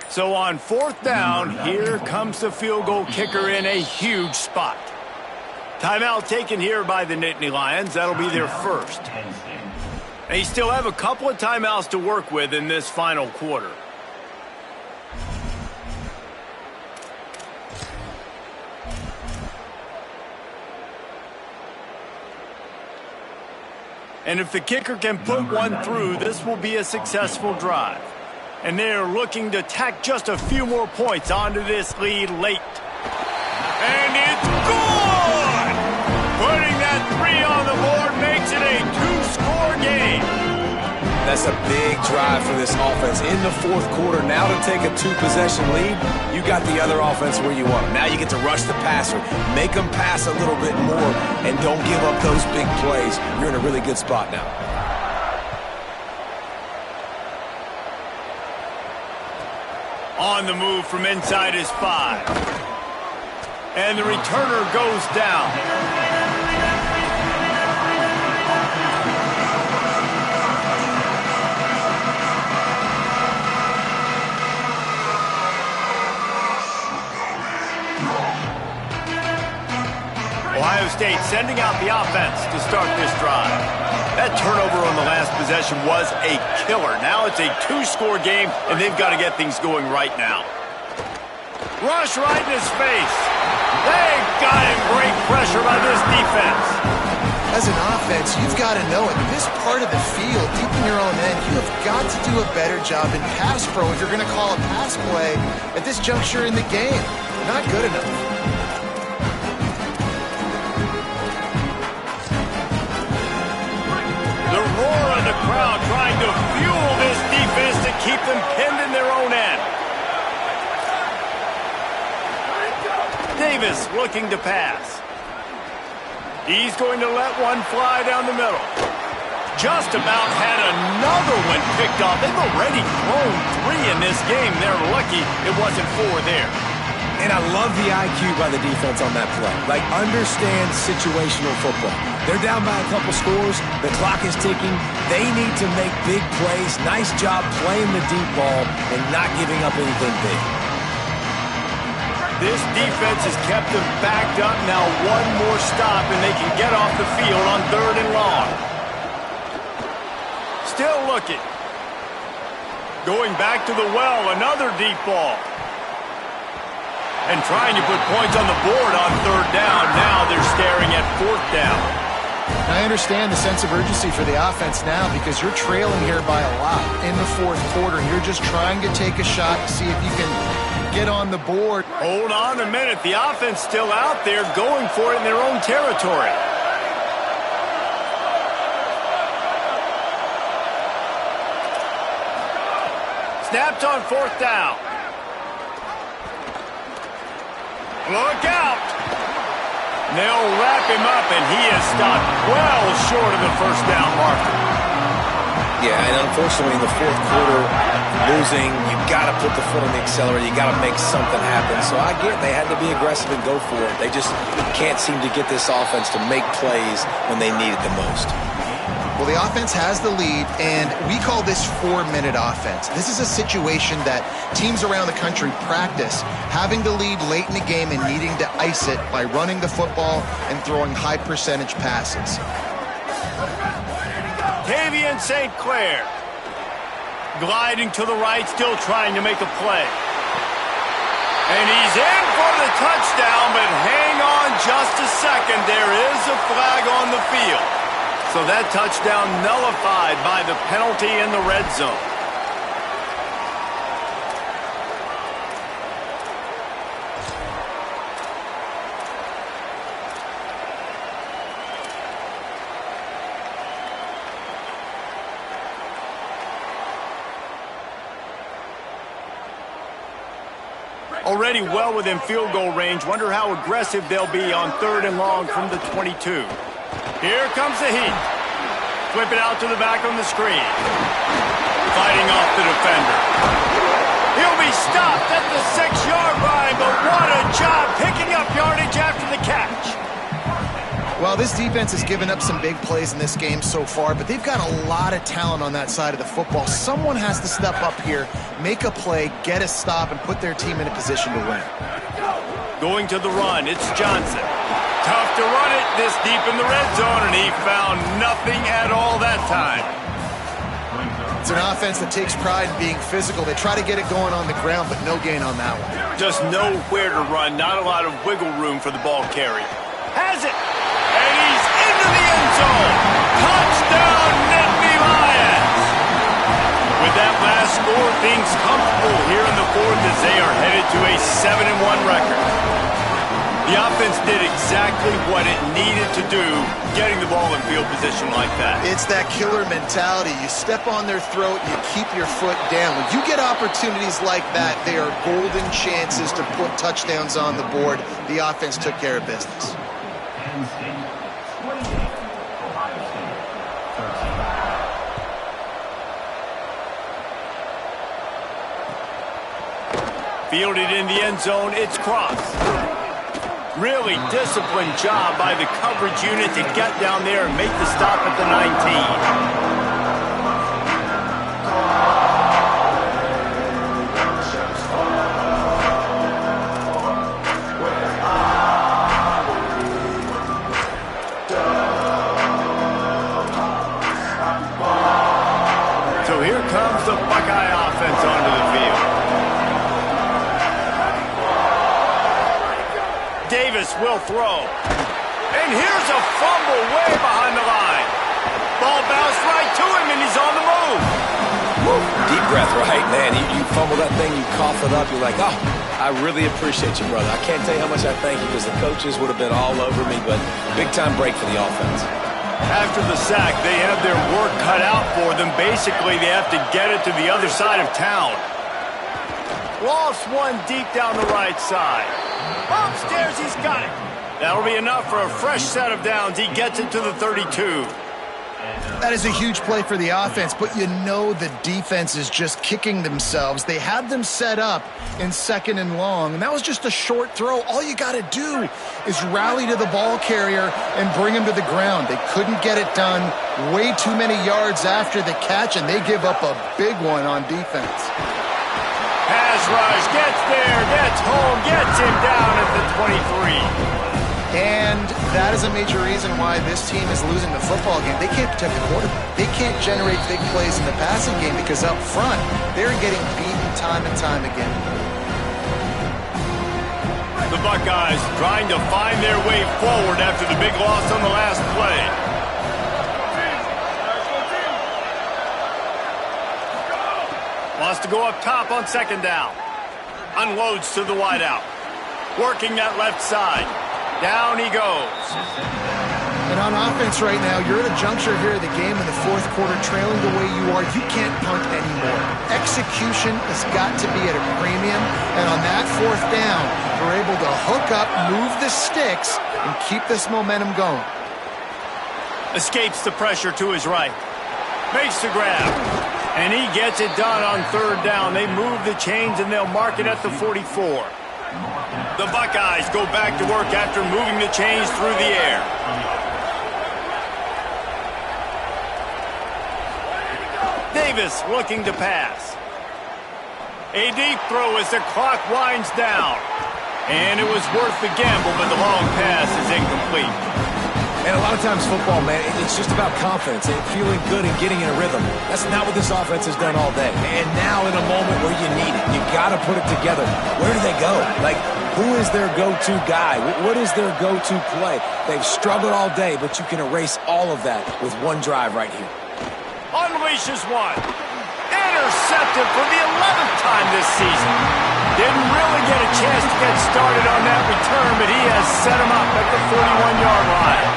So on 4th down, here comes the field goal kicker in a huge spot. Timeout taken here by the Nittany Lions. That'll be their 1st. They still have a couple of timeouts to work with in this final quarter. And if the kicker can put one through, this will be a successful drive. And they're looking to tack just a few more points onto this lead late. And it's good! Putting that 3 on the board makes it a 2-score game. That's a big drive for this offense in the 4th quarter. Now to take a 2-possession lead, you got the other offense where you want them. Now you get to rush the passer, make them pass a little bit more, and don't give up those big plays. You're in a really good spot now. On the move from inside his 5. And the returner goes down. Ohio State sending out the offense to start this drive. That turnover on the last possession was a killer. Now it's a 2-score game, and they've got to get things going right now. Rush right in his face. They got him. Great pressure by this defense. As an offense, you've got to know it. This part of the field, deep in your own end, you have got to do a better job in pass pro if you're going to call a pass play at this juncture in the game. Not good enough. The roar of the crowd trying to fuel this defense to keep them pinned in their own end. Davis looking to pass. He's going to let one fly down the middle. Just about had another one picked off. They've already thrown 3 in this game. They're lucky it wasn't 4 there. And I love the IQ by the defense on that play. Like, understand situational football. They're down by a couple scores. The clock is ticking. They need to make big plays. Nice job playing the deep ball and not giving up anything big. This defense has kept them backed up. Now one more stop and they can get off the field on 3rd and long. Still looking. Going back to the well, another deep ball. And trying to put points on the board on 3rd down. Now they're staring at 4th down. I understand the sense of urgency for the offense now because you're trailing here by a lot in the 4th quarter. And you're just trying to take a shot to see if you can get on the board. Hold on a minute. The offense still out there going for it in their own territory. Snapped on 4th down. Look out. They'll wrap him up, and he is stopped well short of the 1st down marker. Yeah, and unfortunately in the 4th quarter, losing, you've got to put the foot on the accelerator. You got to make something happen. So I get they had to be aggressive and go for it. They just can't seem to get this offense to make plays when they need it the most. Well, the offense has the lead, and we call this 4-minute offense. This is a situation that teams around the country practice, having the lead late in the game and needing to ice it by running the football and throwing high-percentage passes. Tavian St. Clair gliding to the right, still trying to make a play. And he's in for the touchdown, but hang on just a second. There is a flag on the field. So that touchdown nullified by the penalty in the red zone. Already well within field goal range. Wonder how aggressive they'll be on 3rd and long from the 22. Here comes the heat. Flip it out to the back on the screen. Fighting off the defender. He'll be stopped at the 6-yard line, but what a job picking up yardage after the catch. Well, this defense has given up some big plays in this game so far, but they've got a lot of talent on that side of the football. Someone has to step up here, make a play, get a stop, and put their team in a position to win. Going to the run, it's Johnson. Tough to run it this deep in the red zone, and he found nothing at all that time. It's an offense that takes pride in being physical. They try to get it going on the ground, but no gain on that one. Just nowhere to run, not a lot of wiggle room for the ball carrier. Has it, and he's into the end zone. Touchdown, Nittany Lions. With that last score, things comfortable here in the 4th as they are headed to a 7-1 record. The offense did exactly what it needed to do, getting the ball in field position like that. It's that killer mentality. You step on their throat, you keep your foot down. When you get opportunities like that, they are golden chances to put touchdowns on the board. The offense took care of business. Penn State 28, Ohio State 13. Fielded in the end zone, it's Cross. Really disciplined job by the coverage unit to get down there and make the stop at the 19. So here comes the Buckeye offense onto the field. Davis will throw. And here's a fumble way behind the line. Ball bounced right to him, and he's on the move. Woo. Deep breath, right? Man, you fumble that thing, you cough it up, you're like, oh, I really appreciate you, brother. I can't tell you how much I thank you because the coaches would have been all over me, but big-time break for the offense. After the sack, they have their work cut out for them. Basically, they have to get it to the other side of town. Lost one deep down the right side. Upstairs, he's got it. That'll be enough for a fresh set of downs. He gets it to the 32. That is a huge play for the offense, but you know the defense is just kicking themselves. They had them set up in 2nd and long, and that was just a short throw. All you got to do is rally to the ball carrier and bring him to the ground. They couldn't get it done. Way too many yards after the catch, and they give up a big one on defense. Pass rush, gets there, gets home, gets him down at the 23. And that is a major reason why this team is losing the football game. They can't protect the quarterback. They can't generate big plays in the passing game because up front, they're getting beaten time and time again. The Buckeyes trying to find their way forward after the big loss on the last play. Wants to go up top on 2nd down. Unloads to the wideout. Working that left side. Down he goes. And on offense right now, you're at a juncture here of the game in the 4th quarter, trailing the way you are. You can't punt anymore. Execution has got to be at a premium. And on that 4th down, you're able to hook up, move the sticks, and keep this momentum going. Escapes the pressure to his right. Makes the grab. And he gets it done on 3rd down. They move the chains, and they'll mark it at the 44. The Buckeyes go back to work after moving the chains through the air. Davis looking to pass. A deep throw as the clock winds down. And it was worth the gamble, but the long pass is incomplete. And a lot of times football, man, it's just about confidence and feeling good and getting in a rhythm. That's not what this offense has done all day. And now in a moment where you need it, you got to put it together. Where do they go? Like, who is their go-to guy? What is their go-to play? They've struggled all day, but you can erase all of that with one drive right here. Unleashes one. Intercepted for the 11th time this season. Didn't really get a chance to get started on that return, but he has set him up at the 41-yard line.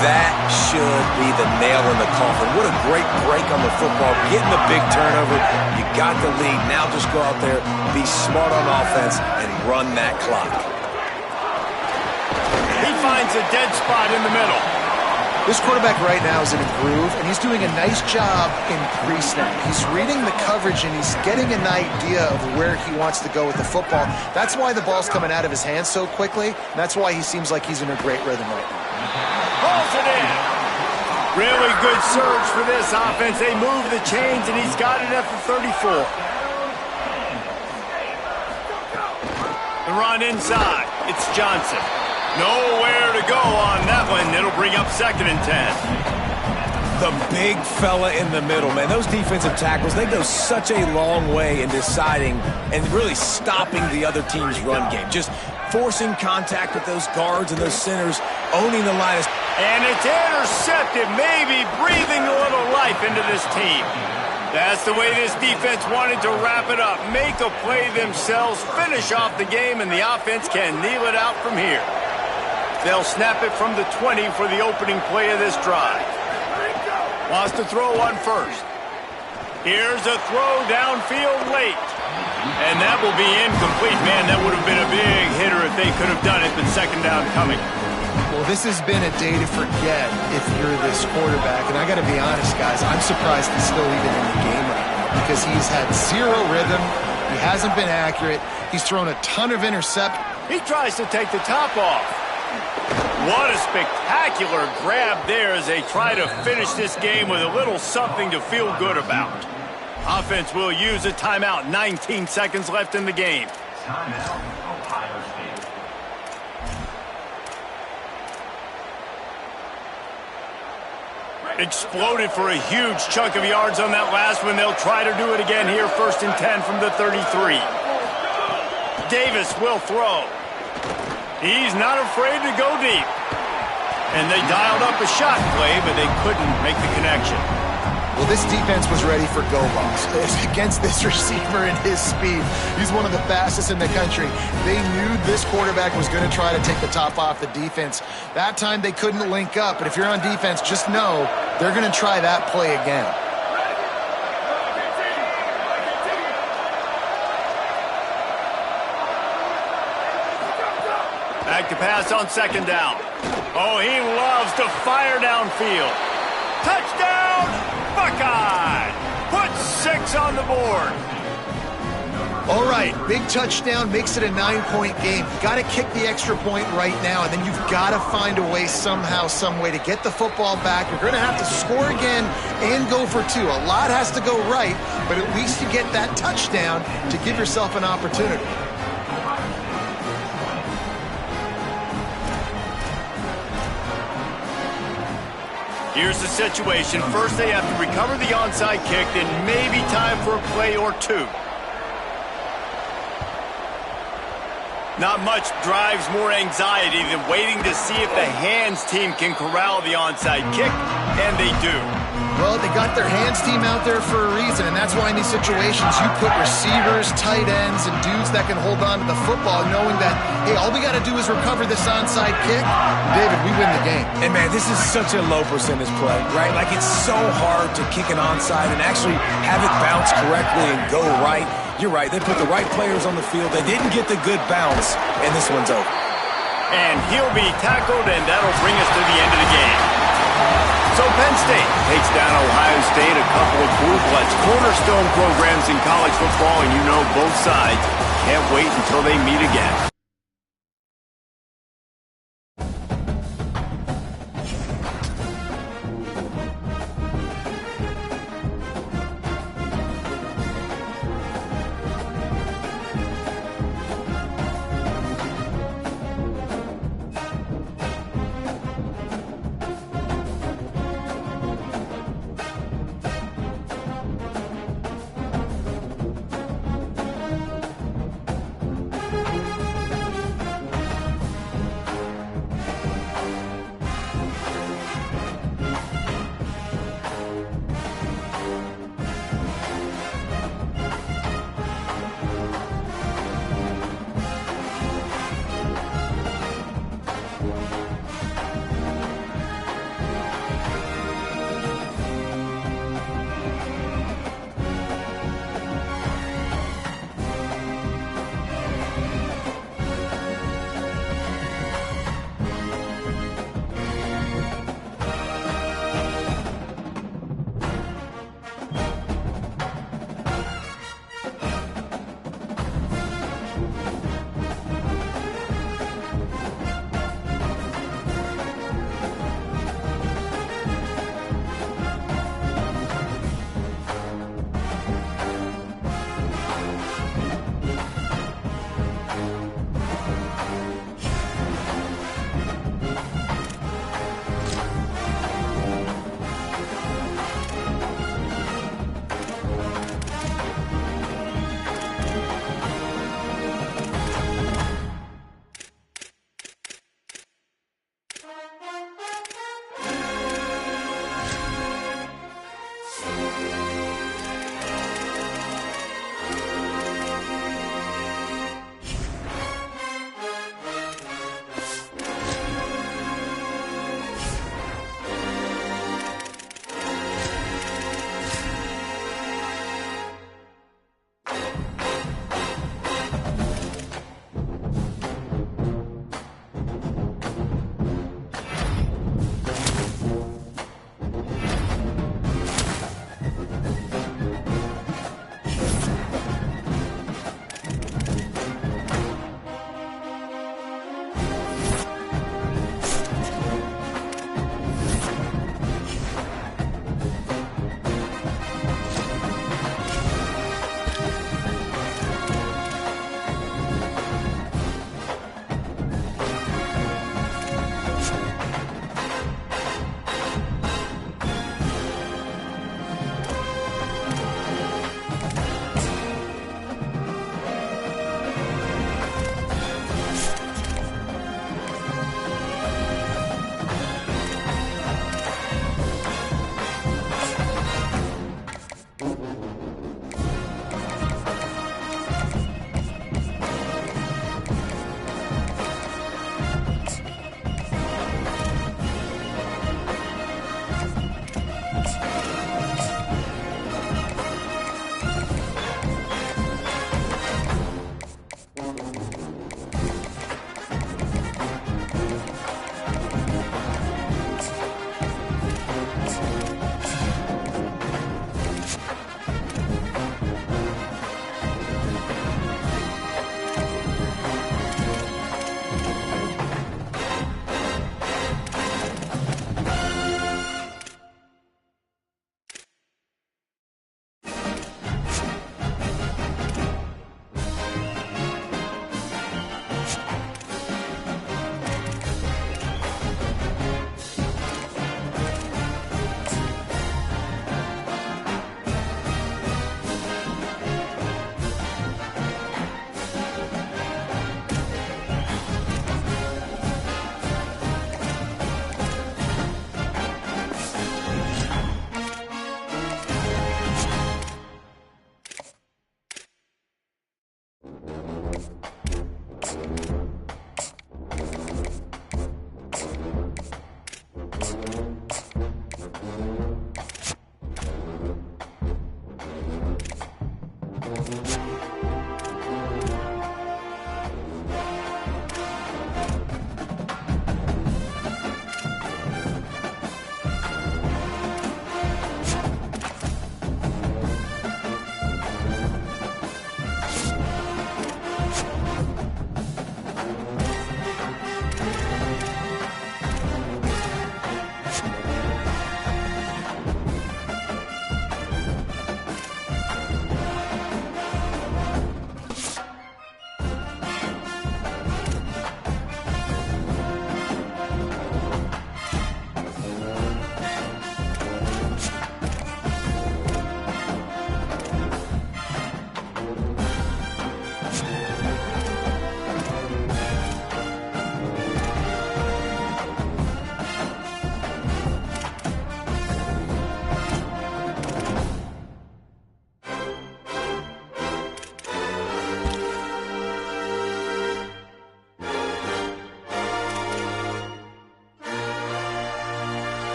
That should be the nail in the coffin. What a great break on the football. Getting the big turnover. You got the lead. Now just go out there, be smart on offense, and run that clock. He finds a dead spot in the middle. This quarterback right now is in a groove, and he's doing a nice job in pre-snap. He's reading the coverage, and he's getting an idea of where he wants to go with the football. That's why the ball's coming out of his hands so quickly, and that's why he seems like he's in a great rhythm right now. Pulls it in. Really good surge for this offense. They move the chains, and he's got it at the 34. The run inside. It's Johnson. Nowhere to go on that one. It'll bring up 2nd and 10. The big fella in the middle, man. Those defensive tackles, they go such a long way in deciding and really stopping the other team's run game. Just forcing contact with those guards and those centers, owning the line. And it's intercepted, maybe breathing a little life into this team. That's the way this defense wanted to wrap it up. Make a play themselves, finish off the game, and the offense can kneel it out from here. They'll snap it from the 20 for the opening play of this drive. Wants to throw on 1st. Here's a throw downfield late. And that will be incomplete. Man, that would have been a big hitter if they could have done it, but 2nd down coming. Well, this has been a day to forget if you're this quarterback. And I got to be honest, guys, I'm surprised he's still even in the game right now because he's had zero rhythm. He hasn't been accurate. He's thrown a ton of interceptions. He tries to take the top off. What a spectacular grab there as they try to finish this game with a little something to feel good about. Offense will use a timeout. 19 seconds left in the game. Timeout, Ohio State. Exploded for a huge chunk of yards on that last one. They'll try to do it again here. 1st and 10 from the 33. Davis will throw. He's not afraid to go deep. And they dialed up a shot play, but they couldn't make the connection. Well, this defense was ready for go balls against this receiver and his speed. He's one of the fastest in the country. They knew this quarterback was going to try to take the top off the defense. That time they couldn't link up, but if you're on defense, just know they're going to try that play again. Back to pass on second down. Oh, he loves to fire downfield. Touchdown, Buckeye! Put 6 on the board. All right, big touchdown makes it a 9-point game. Got to kick the extra point right now, and then you've got to find a way somehow, some way to get the football back. You're going to have to score again and go for 2. A lot has to go right, but at least you get that touchdown to give yourself an opportunity. Here's the situation. First, they have to recover the onside kick, then maybe time for a play or 2. Not much drives more anxiety than waiting to see if the hands team can corral the onside kick, and they do. Well, they got their hands team out there for a reason, and that's why in these situations you put receivers, tight ends, and dudes that can hold on to the football, knowing that, hey, all we got to do is recover this onside kick. David, we win the game. And, man, this is such a low percentage play, right? Like, it's so hard to kick an onside and actually have it bounce correctly and go right. You're right. They put the right players on the field. They didn't get the good bounce, and this one's over. And he'll be tackled, and that'll bring us to the end of the game. So Penn State takes down Ohio State, a couple of blue-bloods, cornerstone programs in college football, and you know both sides can't wait until they meet again.